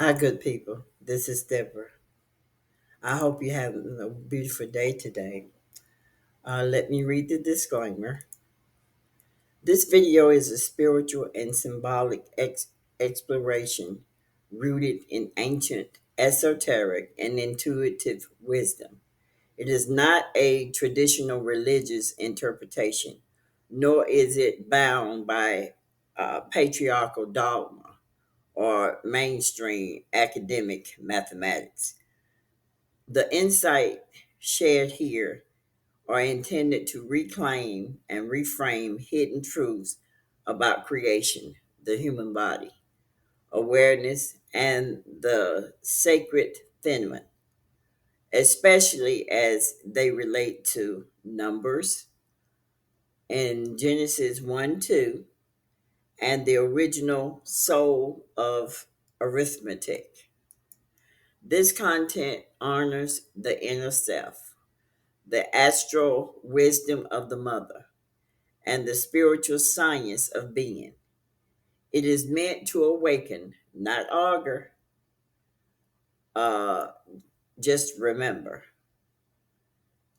Hi, good people. This is Deborah. I hope you're having a beautiful day today. Let me read the disclaimer. This video is a spiritual and symbolic exploration rooted in ancient, esoteric, and intuitive wisdom. It is not a traditional religious interpretation, nor is it bound by patriarchal dogma or mainstream academic mathematics. The insight shared here are intended to reclaim and reframe hidden truths about creation, the human body, awareness, and the sacred feminine, especially as they relate to numbers in Genesis 1 2 and the original soul of arithmetic. This content honors the inner self, the astral wisdom of the mother, and the spiritual science of being. It is meant to awaken, not augur. Uh, just remember,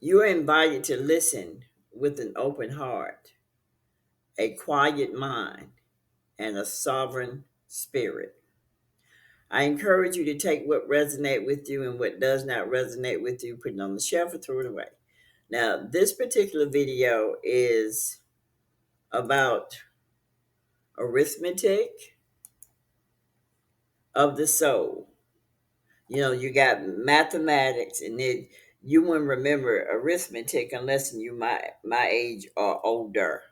you are invited to listen with an open heart, a quiet mind, and a sovereign spirit. I encourage you to take what resonates with you and what does not resonate with you, put it on the shelf or throw it away. Now, this particular video is about arithmetic of the soul. You got mathematics, and then you wouldn't remember arithmetic unless you my age or older.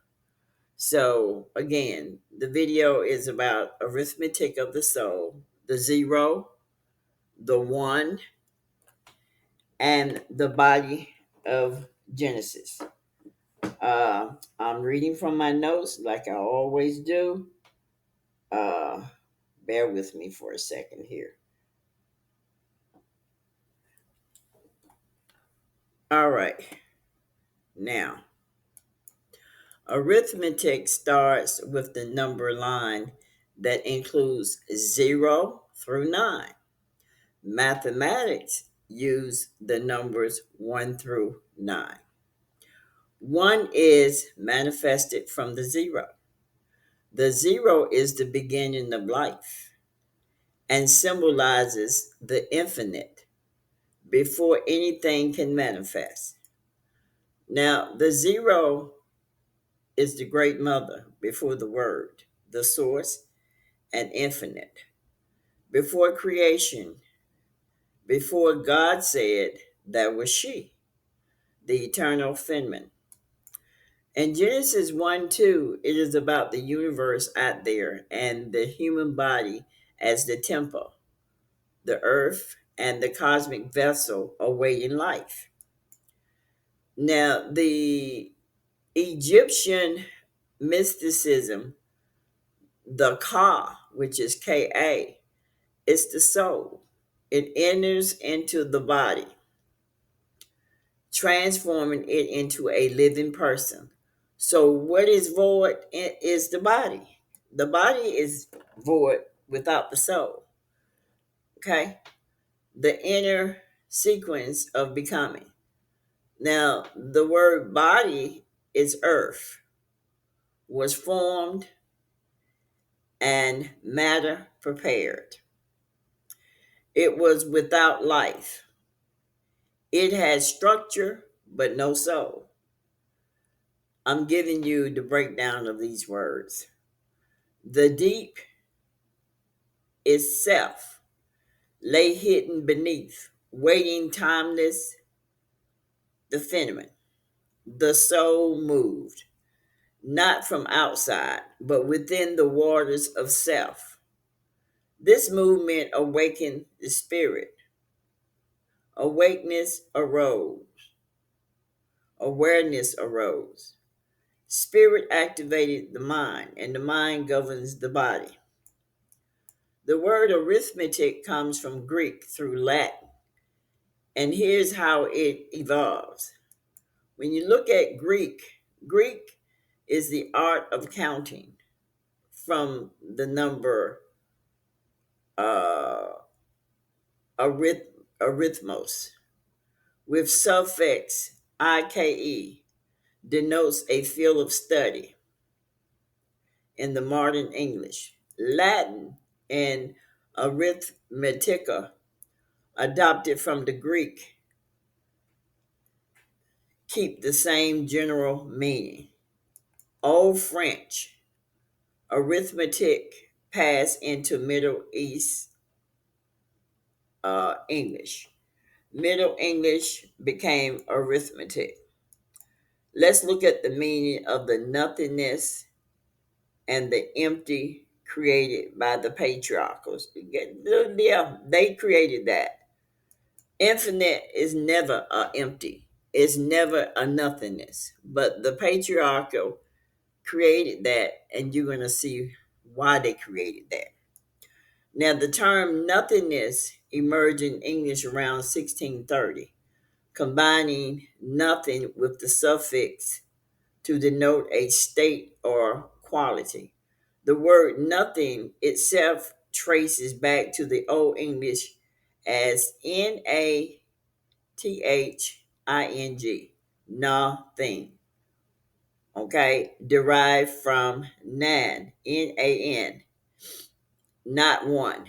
So again, the video is about arithmetic of the soul, the zero, the one, and the body of Genesis. I'm reading from my notes like I always do. Uh, Bear with me for a second here. All right. Now, arithmetic starts with the number line that includes 0 through 9. Mathematics use the numbers 1 through 9. 1 is manifested from the 0. The 0 is the beginning of life and symbolizes the infinite before anything can manifest. Now, the 0 is the great mother before the word, the source, and infinite. Before creation, before God said, that was she, the eternal feminine. In Genesis 1 2, it is about the universe out there and the human body as the temple, the earth, and the cosmic vessel awaiting life. Now, the Egyptian mysticism, the Ka, which is Ka, is the soul. It enters into the body, transforming it into a living person. So, what is void is the body. The body is void without the soul. Okay? The inner sequence of becoming. Now, the word body is earth, was formed and matter prepared. It was without life. It had structure, but no soul. I'm giving you the breakdown of these words. The deep is self, lay hidden beneath, waiting timeless, the phenomenon. The soul moved, not from outside, but within the waters of self. This movement awakened the spirit. Awakeness arose. Awareness arose. Spirit activated the mind, and the mind governs the body. The word arithmetic comes from Greek through Latin, and here's how it evolves. When you look at Greek, Greek is the art of counting from the number arithmos, with suffix ike, denotes a field of study in the modern English. Latin and arithmetica, adopted from the Greek, keep the same general meaning. Old French, arithmetic, passed into Middle East English. Middle English became arithmetic. Let's look at the meaning of the nothingness and the empty created by the patriarchals. Yeah, they created that. Infinite is never a empty. It's never a nothingness. But the patriarchal created that, and you're going to see why they created that. Now, the term nothingness emerged in English around 1630, combining nothing with the suffix to denote a state or quality. The word nothing itself traces back to the Old English as nathing, nothing. Okay, derived from nan, not one,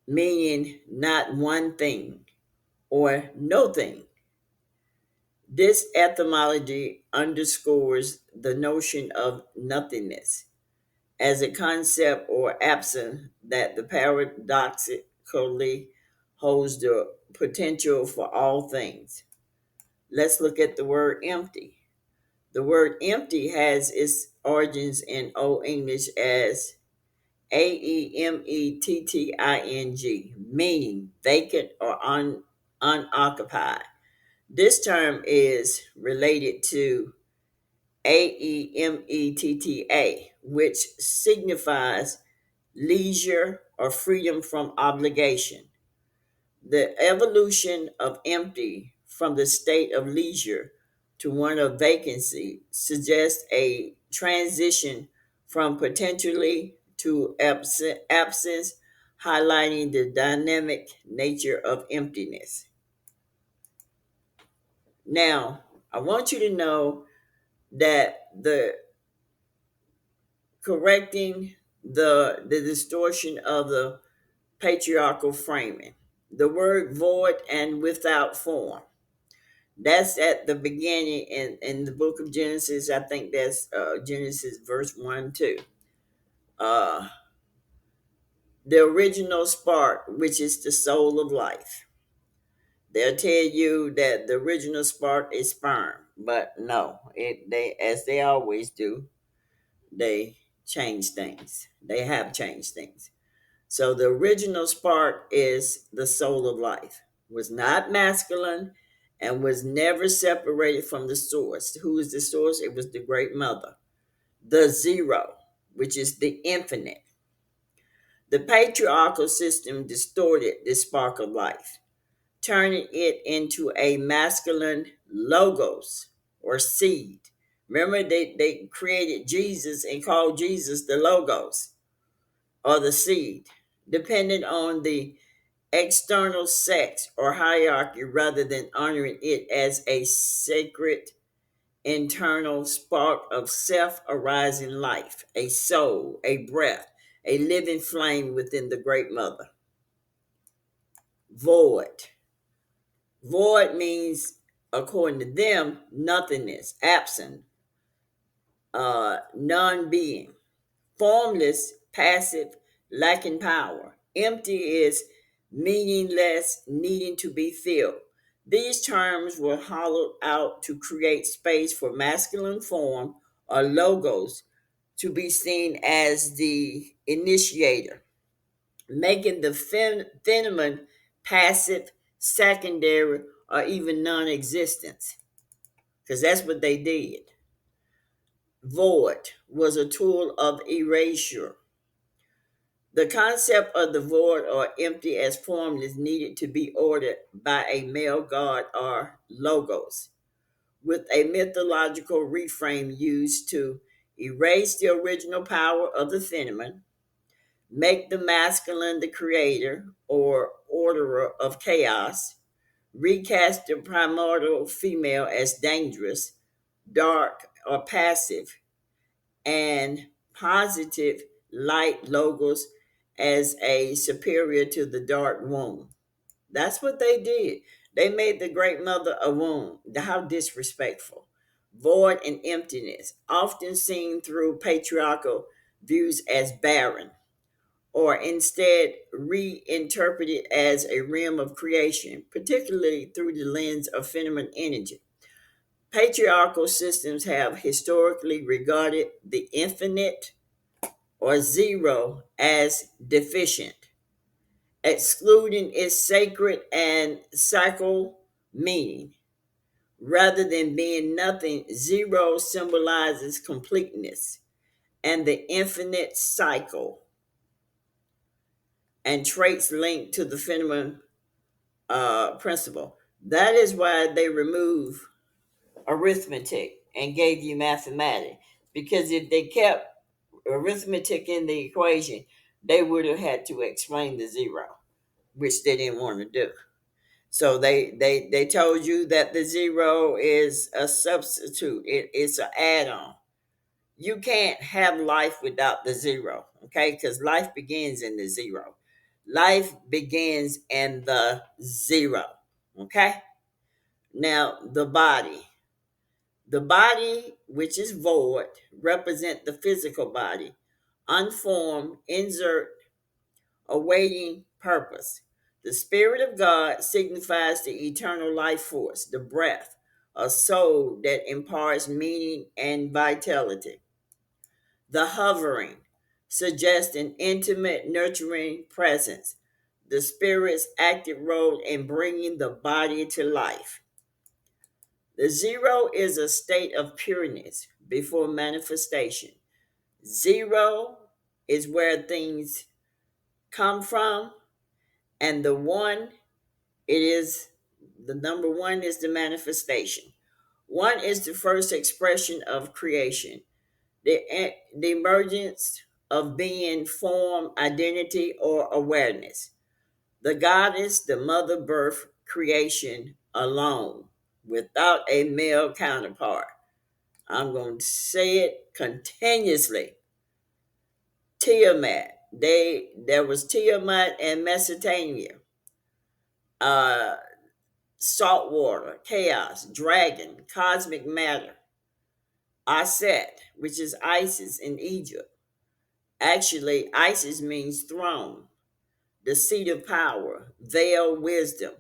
meaning not one thing or no thing. This etymology underscores the notion of nothingness as a concept or absence that the paradoxically holds the potential for all things. Let's look at the word empty. The word empty has its origins in Old English as aemetting, meaning vacant or unoccupied. This term is related to aemetta, which signifies leisure or freedom from obligation. The evolution of empty from the state of leisure to one of vacancy suggests a transition from potentially to absence, highlighting the dynamic nature of emptiness. Now, I want you to know that the correcting the distortion of the patriarchal framing, the word void and without form, that's at the beginning in the book of Genesis. I think that's Genesis verse 1 2. uh the original spark, which is the soul of life. They'll tell you that the original spark is sperm, but no, they, as they always do, they change things. They have changed things. So the original spark is the soul of life, was not masculine and was never separated from the source. Who is the source? It was the great mother. The zero, which is the infinite. The patriarchal system distorted this spark of life, turning it into a masculine logos or seed. Remember, they created Jesus and called Jesus the logos or the seed, depending on the external sex or hierarchy rather than honoring it as a sacred internal spark of self arising life, a soul, a breath, a living flame within the great mother. Void. Void means, according to them, nothingness, absent, non being. Formless, passive, lacking power. Empty is meaningless, needing to be filled. These terms were hollowed out to create space for masculine form or logos to be seen as the initiator, making the phenomenon passive, secondary, or even non existent, because that's what they did. Void was a tool of erasure. The concept of the void or empty as formless needed to be ordered by a male god or logos, with a mythological reframe used to erase the original power of the phenomenon, make the masculine the creator or orderer of chaos, recast the primordial female as dangerous, dark, or passive, and positive light logos as a superior to the dark womb. That's what they did. They made the great mother a womb. How disrespectful. Void and emptiness, often seen through patriarchal views as barren, or instead reinterpreted as a realm of creation, particularly through the lens of feminine energy. Patriarchal systems have historically regarded the infinite or zero as deficient, excluding its sacred and sacral meaning. Rather than being nothing, zero symbolizes completeness and the infinite cycle and traits linked to the feminine principle. That is why they remove arithmetic and gave you mathematics. Because if they kept arithmetic in the equation, they would have had to explain the zero, which they didn't want to do. So they told you that the zero is a substitute. It's an add-on. You can't have life without the zero, okay? Because life begins in the zero. Life begins in the zero, okay? Now the body. The body, which is void, represent the physical body, unformed, insert, awaiting purpose. The Spirit of God signifies the eternal life force, the breath, a soul that imparts meaning and vitality. The hovering suggests an intimate, nurturing presence, the Spirit's active role in bringing the body to life. The zero is a state of pureness before manifestation. Zero is where things come from, and the one, it is the number one is the manifestation. One is the first expression of creation, the emergence of being, form, identity, or awareness. The goddess, the mother birth creation alone, without a male counterpart. I'm going to say it continuously. Tiamat. There was Tiamat and Mesopotamia. Uh, Salt water, chaos, dragon, cosmic matter. Aset, which is Isis in Egypt. Actually, Isis means throne, the seat of power, veil, wisdom.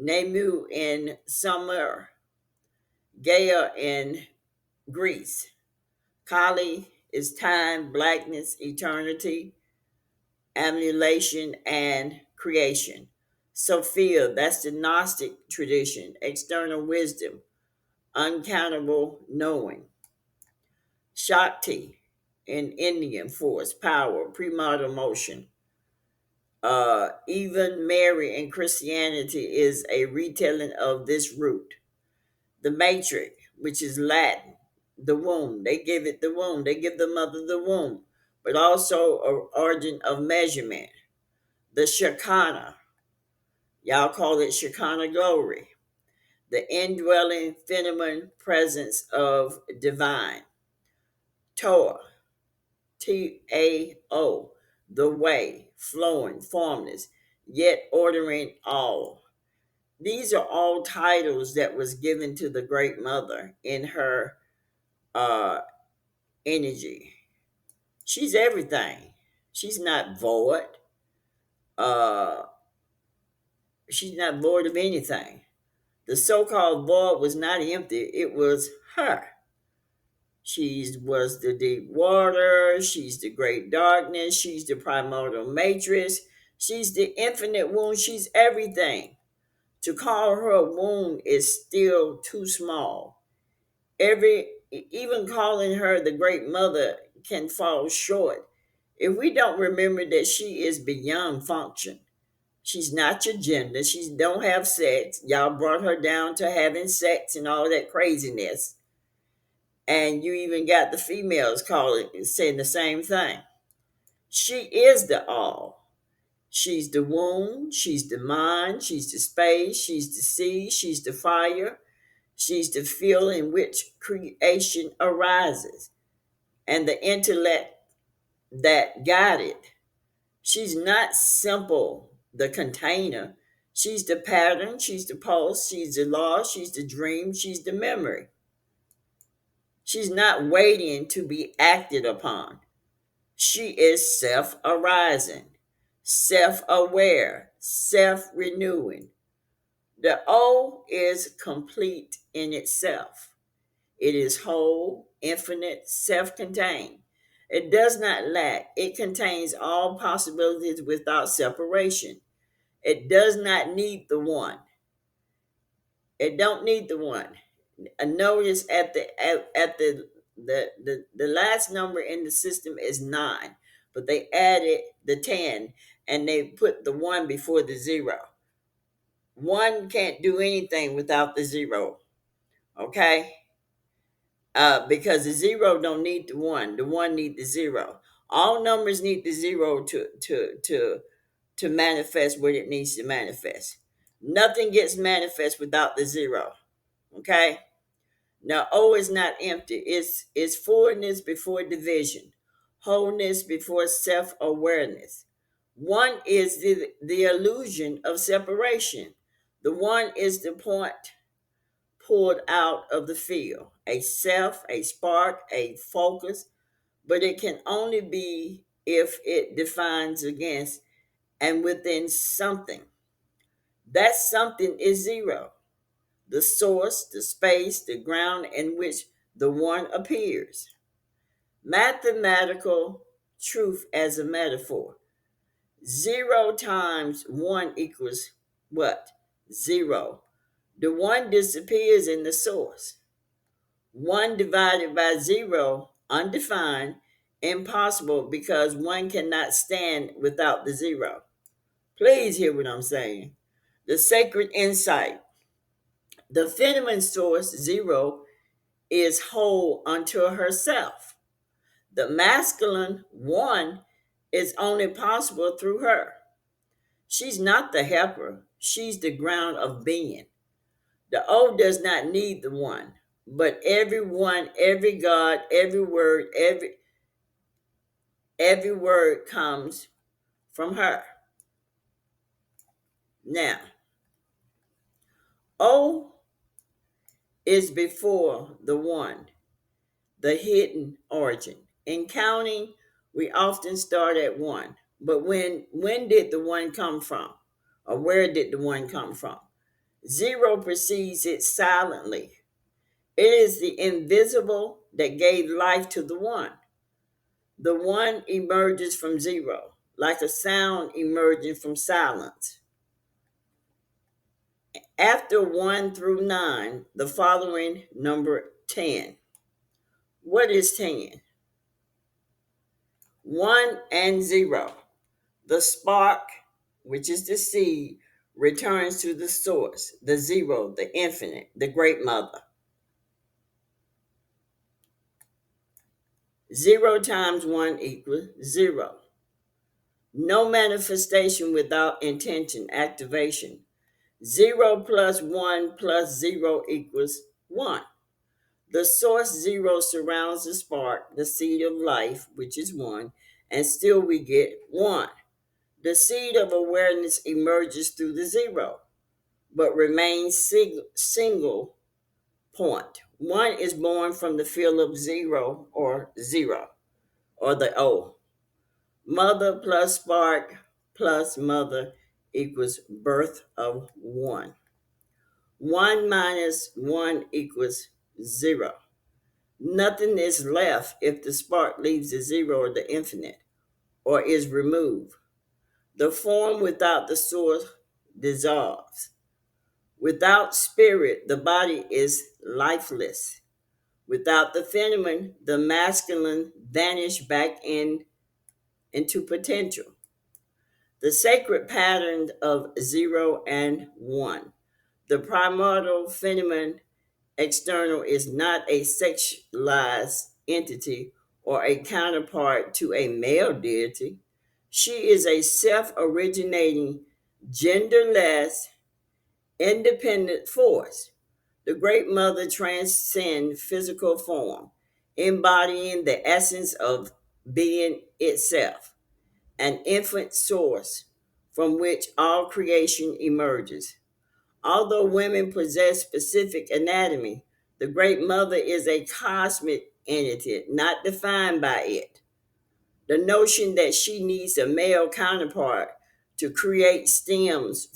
Nemu in Sumer, Gaia in Greece. Kali is time, blackness, eternity, annihilation, and creation. Sophia, that's the Gnostic tradition, external wisdom, uncountable knowing. Shakti in Indian force, power, premortal motion. Even Mary in Christianity is a retelling of this root. The matrix, which is Latin, the womb. They give it the womb. They give the mother the womb, but also an origin of measurement. The Shekinah, y'all call it Shekinah glory, the indwelling feminine presence of divine. Toa, Tao, the way, flowing, formless, yet ordering all. These are all titles that was given to the Great Mother in her uh, energy. She's everything. She's not void. Uh, she's not void of anything. The so-called void was not empty. It was her. She was the deep water. She's the great darkness. She's the primordial matrix. She's the infinite wound. She's everything. To call her a wound is still too small. Even calling her the great mother can fall short if we don't remember that she is beyond function. She's not your gender. She don't have sex. Y'all brought her down to having sex and all that craziness. And you even got the females calling saying the same thing. She is the all. She's the womb, she's the mind, she's the space, she's the sea, she's the fire, she's the field in which creation arises, and the intellect that guided. She's not simple, the container. She's the pattern, she's the pulse, she's the law, she's the dream, she's the memory. She's not waiting to be acted upon. She is self arising, self aware, self renewing. The O is complete in itself. It is whole, infinite, self contained. It does not lack. It contains all possibilities without separation. It does not need the one. It don't need the one. Notice at the last number in the system is 9, but they added the 10 and they put the 1 before the 0. 1 can't do anything without the 0, okay? Because the 0 don't need the 1 need the 0. All numbers need the 0 to manifest what it needs to manifest. Nothing gets manifest without the 0, okay? Now, O is not empty. It's fullness before division, wholeness before self awareness. One is the illusion of separation. The one is the point pulled out of the field, a self, a spark, a focus, but it can only be if it defines against and within something. That something is 0, the source, the space, the ground in which the one appears. Mathematical truth as a metaphor. 0 times 1 equals what? 0. The 1 disappears in the source. 1 divided by 0, undefined, impossible because 1 cannot stand without the 0. Please hear what I'm saying. The sacred insight. The feminine source, 0, is whole unto herself. The masculine, 1, is only possible through her. She's not the helper, she's the ground of being. The O does not need the 1, but every one, every God, every word comes from her. Now, O is before the 1, the hidden origin. In counting, we often start at 1. But when did the 1 come from? Or where did the 1 come from? 0 precedes it silently. It is the invisible that gave life to the 1. The 1 emerges from 0, like a sound emerging from silence. After 1 through 9, the following number 10. What is 10? 1 and 0. The spark, which is the seed, returns to the source, the 0, the infinite, the great mother. 0 times 1 equals 0. No manifestation without intention, activation. 0 plus 1 plus 0 equals 1. The source 0 surrounds the spark, the seed of life, which is 1, and still we get 1. The seed of awareness emerges through the 0, but remains single point. 1 is born from the field of 0 or the O. Mother plus spark plus mother equals birth of 1. 1 minus 1 equals 0. Nothing is left if the spark leaves the 0 or the infinite or is removed. The form without the source dissolves. Without spirit, the body is lifeless. Without the feminine, the masculine vanish back into potential. The sacred pattern of 0 and 1. The primordial feminine external is not a sexualized entity or a counterpart to a male deity. She is a self originating, genderless, independent force. The Great Mother transcends physical form, embodying the essence of being itself, an infinite source from which all creation emerges. Although women possess specific anatomy, the Great Mother is a cosmic entity, not defined by it. The notion that she needs a male counterpart to create stems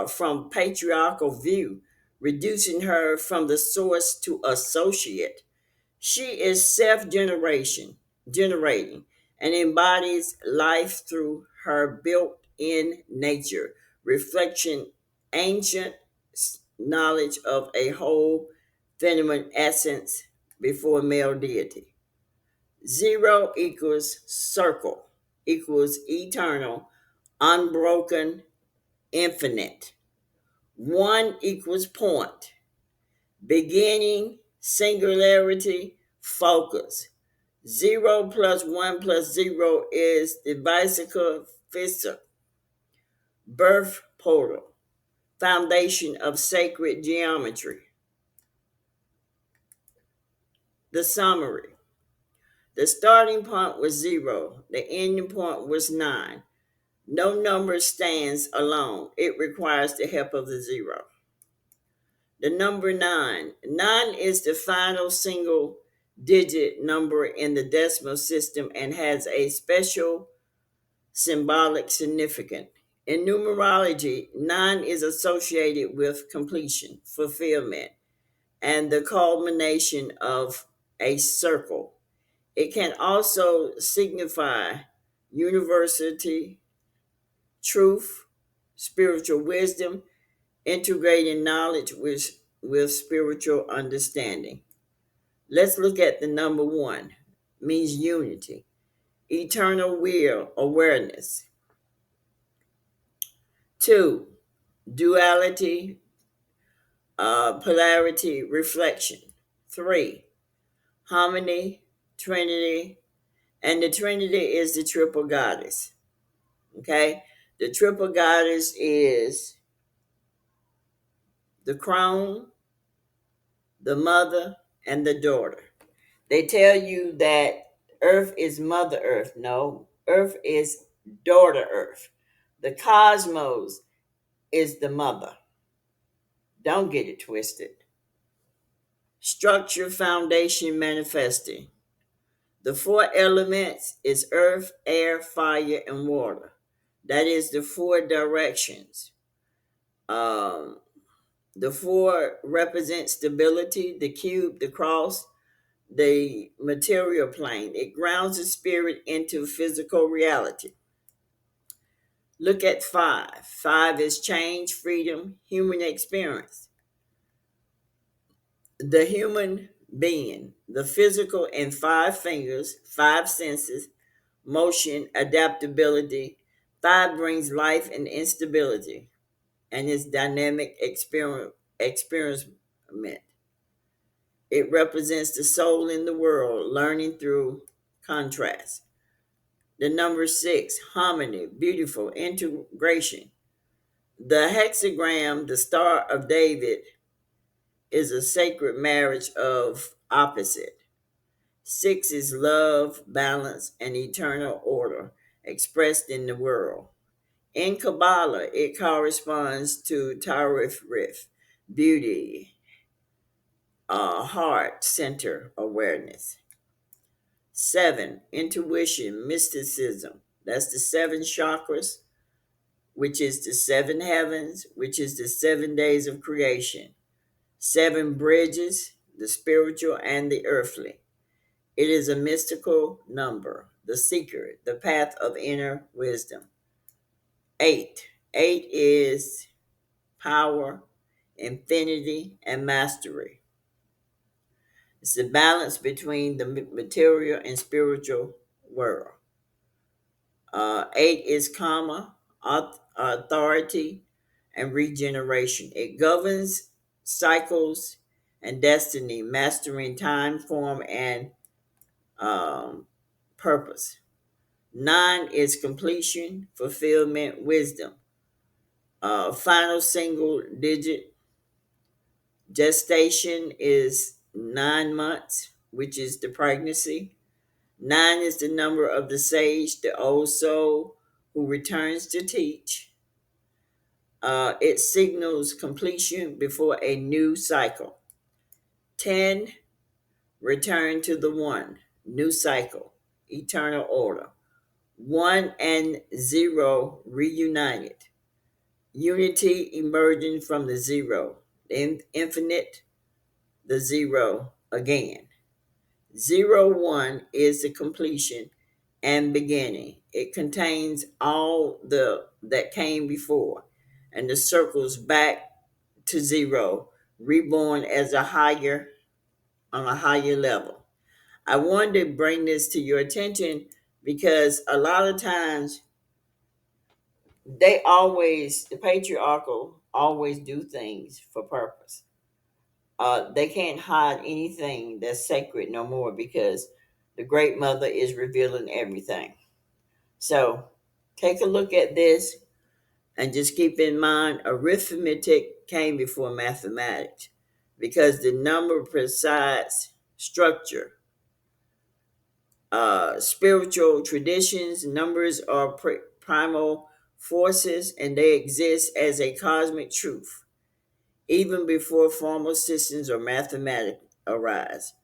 from patriarchal view, reducing her from the source to associate. She is generating, and embodies life through her built-in nature, reflection ancient knowledge of a whole feminine essence before male deity. Zero equals circle, equals eternal, unbroken, infinite. One equals point, beginning, singularity, focus. Zero plus one plus zero is the bicycle fissa, birth portal, foundation of sacred geometry. The summary: the starting point was zero, the ending point was nine. No number stands alone, it requires the help of the zero. The number nine. Nine is the final single digit number in the decimal system and has a special symbolic significance. In numerology, nine is associated with completion, fulfillment, and the culmination of a circle. It can also signify universality, truth, spiritual wisdom, integrating knowledge with spiritual understanding. Let's look at the number one. Means unity, eternal will, awareness. Two, duality, polarity, reflection. Three, harmony, trinity, and the trinity is the triple goddess. Okay, the triple goddess is the crone, the mother, and the daughter. They tell you that Earth is Mother Earth. No, Earth is daughter Earth. The cosmos is the mother. Don't get it twisted. Structure, foundation, manifesting. The four elements is earth, air, fire, and water. That is the four directions. Um, the four represent stability, the cube, the cross, the material plane. It grounds the spirit into physical reality. Look at five. Five is change, freedom, human experience. The human being, the physical in five fingers, five senses, motion, adaptability. Five brings life and instability and is dynamic experiment. It represents the soul in the world, learning through contrast. The number six, harmony, beautiful, integration. The hexagram, the Star of David, is a sacred marriage of opposite. Six is love, balance, and eternal order expressed in the world. In Kabbalah, it corresponds to Tarif Rif, beauty, heart center awareness. Seven, intuition, mysticism. That's the seven chakras, which is the seven heavens, which is the 7 days of creation. Seven bridges, the spiritual and the earthly. It is a mystical number, the seeker, the path of inner wisdom. Eight. Eight is power, infinity, and mastery. It's the balance between the material and spiritual world. Eight is karma, authority, and regeneration. It governs cycles and destiny, mastering time, form, and um, purpose. 9 is completion, fulfillment, wisdom. Final single digit gestation is 9 months, which is the pregnancy. 9 is the number of the sage, the old soul who returns to teach. It signals completion before a new cycle. 10, return to the one, new cycle, eternal order. 1 and 0 reunited, unity emerging from the zero, infinite, the zero again. 0, 1 is the completion and beginning. It contains all the that came before, and the circles back to zero, reborn as a higher on a higher level. I wanted to bring this to your attention because a lot of times the patriarchal always do things for purpose. They can't hide anything that's sacred no more because the great mother is revealing everything. So take a look at this and just keep in mind arithmetic came before mathematics because the number presides structure. Spiritual traditions, numbers are primal forces and they exist as a cosmic truth, even before formal systems or mathematics arise.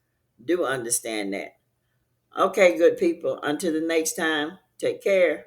Do understand that. Okay, good people. Until the next time, take care.